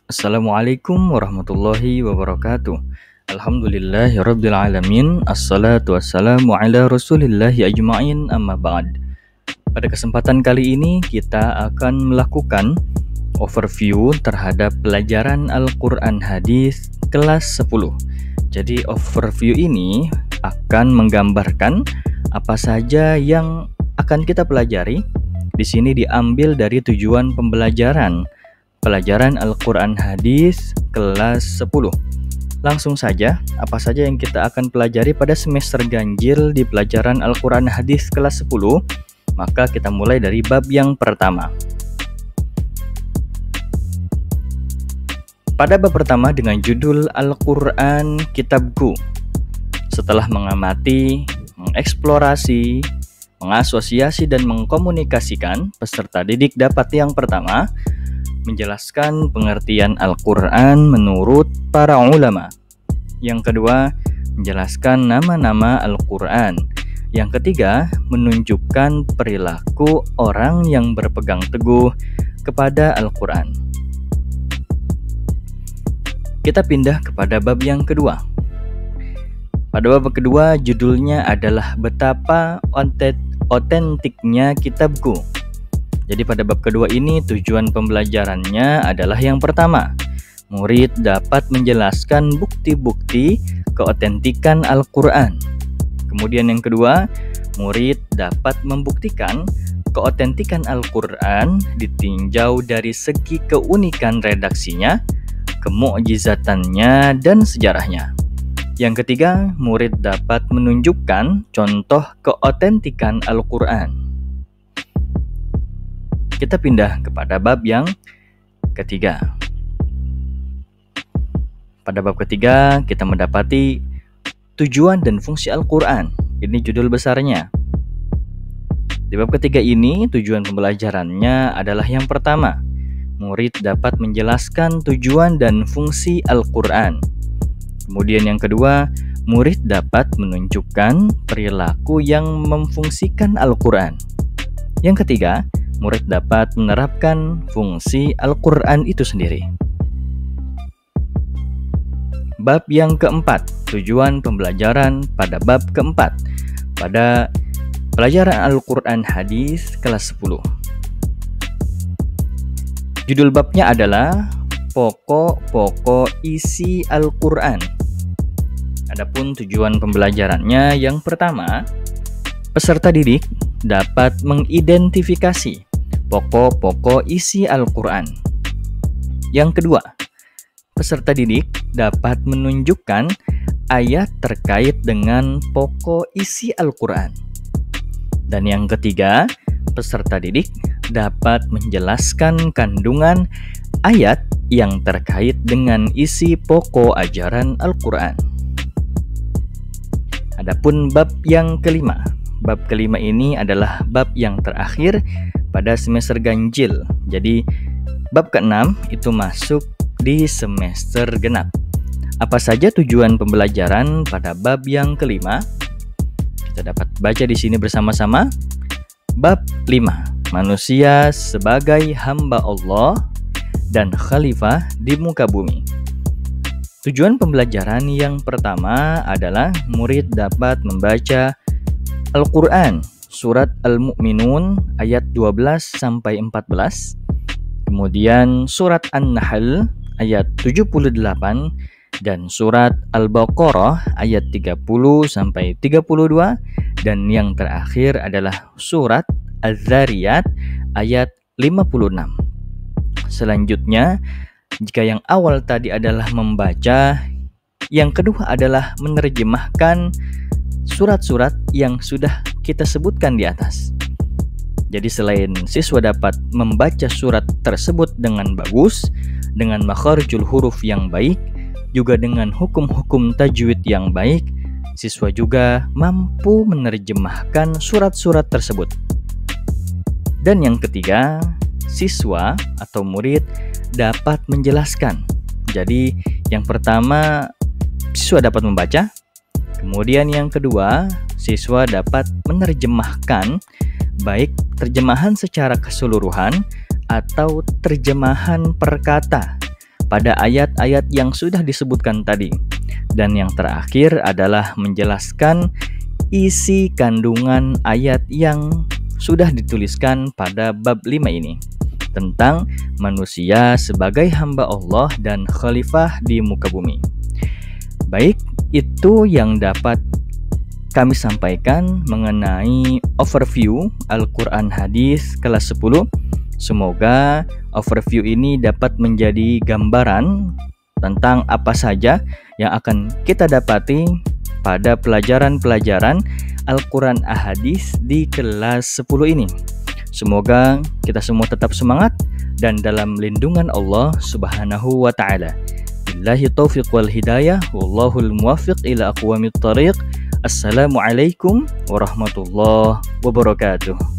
Assalamualaikum warahmatullahi wabarakatuh. Alhamdulillahirabbil alamin. Assalatu wassalamu ala rasulillahi ajma'in, amma ba'd. Pada kesempatan kali ini kita akan melakukan overview terhadap pelajaran Al-Quran Hadis kelas 10. Jadi overview ini akan menggambarkan apa saja yang akan kita pelajari. Di sini diambil dari tujuan pembelajaran Al-Quran Hadis kelas 10. Langsung saja, apa saja yang kita akan pelajari pada semester ganjil di pelajaran Al-Quran Hadis kelas 10? Maka kita mulai dari bab yang pertama. Pada bab pertama dengan judul Al-Quran Kitabku. Setelah mengamati, mengeksplorasi, mengasosiasi dan mengkomunikasikan, peserta didik dapat yang pertama menjelaskan pengertian Al-Quran menurut para ulama. Yang kedua, menjelaskan nama-nama Al-Quran. Yang ketiga, menunjukkan perilaku orang yang berpegang teguh kepada Al-Quran. Kita pindah kepada bab yang kedua. Pada bab kedua, judulnya adalah Betapa Otentiknya Kitabku. Jadi pada bab kedua ini tujuan pembelajarannya adalah yang pertama, murid dapat menjelaskan bukti-bukti keotentikan Al-Quran. Kemudian yang kedua, murid dapat membuktikan keotentikan Al-Quran ditinjau dari segi keunikan redaksinya, kemukjizatannya, dan sejarahnya. Yang ketiga, murid dapat menunjukkan contoh keotentikan Al-Quran. Kita pindah kepada bab yang ketiga. Pada bab ketiga, kita mendapati tujuan dan fungsi Al-Quran. Ini judul besarnya. Di bab ketiga ini, tujuan pembelajarannya adalah yang pertama, murid dapat menjelaskan tujuan dan fungsi Al-Quran. Kemudian yang kedua, murid dapat menunjukkan perilaku yang memfungsikan Al-Quran. Yang ketiga, murid dapat menerapkan fungsi Al-Quran itu sendiri. Bab yang keempat, tujuan pembelajaran pada bab keempat pada pelajaran Al-Quran Hadis kelas 10. Judul babnya adalah Pokok-pokok isi Al-Quran. Adapun tujuan pembelajarannya yang pertama, peserta didik dapat mengidentifikasi pokok-pokok isi Al-Quran. Yang kedua, peserta didik dapat menunjukkan ayat terkait dengan pokok isi Al-Quran. Dan yang ketiga, peserta didik dapat menjelaskan kandungan ayat yang terkait dengan isi pokok ajaran Al-Quran. Adapun bab yang kelima. Bab kelima ini adalah bab yang terakhir pada semester ganjil. Jadi bab keenam itu masuk di semester genap. Apa saja tujuan pembelajaran pada bab yang kelima? Kita dapat baca di sini bersama-sama. Bab 5, manusia sebagai hamba Allah dan khalifah di muka bumi. Tujuan pembelajaran yang pertama adalah murid dapat membaca Al-Quran, surat Al-Mu'minun ayat 12 sampai 14. Kemudian surat An-Nahl ayat 78 dan surat Al-Baqarah ayat 30 sampai 32, dan yang terakhir adalah surat Az-Zariyat ayat 56. Selanjutnya, jika yang awal tadi adalah membaca, yang kedua adalah menerjemahkan surat-surat yang sudah kita sebutkan di atas. Jadi selain siswa dapat membaca surat tersebut dengan bagus, dengan makharijul huruf yang baik, juga dengan hukum-hukum tajwid yang baik, siswa juga mampu menerjemahkan surat-surat tersebut. Dan yang ketiga, siswa atau murid dapat menjelaskan. Jadi yang pertama, siswa dapat membaca. Kemudian yang kedua, siswa dapat menerjemahkan, baik terjemahan secara keseluruhan atau terjemahan per kata, pada ayat-ayat yang sudah disebutkan tadi. Dan yang terakhir adalah menjelaskan isi kandungan ayat yang sudah dituliskan pada bab 5 ini, tentang manusia sebagai hamba Allah dan khalifah di muka bumi. Baik, itu yang dapat kami sampaikan mengenai overview Al-Quran Hadis kelas 10. Semoga overview ini dapat menjadi gambaran tentang apa saja yang akan kita dapati pada pelajaran-pelajaran Al-Quran Ahadis di kelas 10 ini. Semoga kita semua tetap semangat dan dalam lindungan Allah Subhanahu wa Ta'ala. Billahi taufiq wal hidayah, wallahul muwaffiq ila aqwamit thariq. Assalamualaikum warahmatullahi wabarakatuh.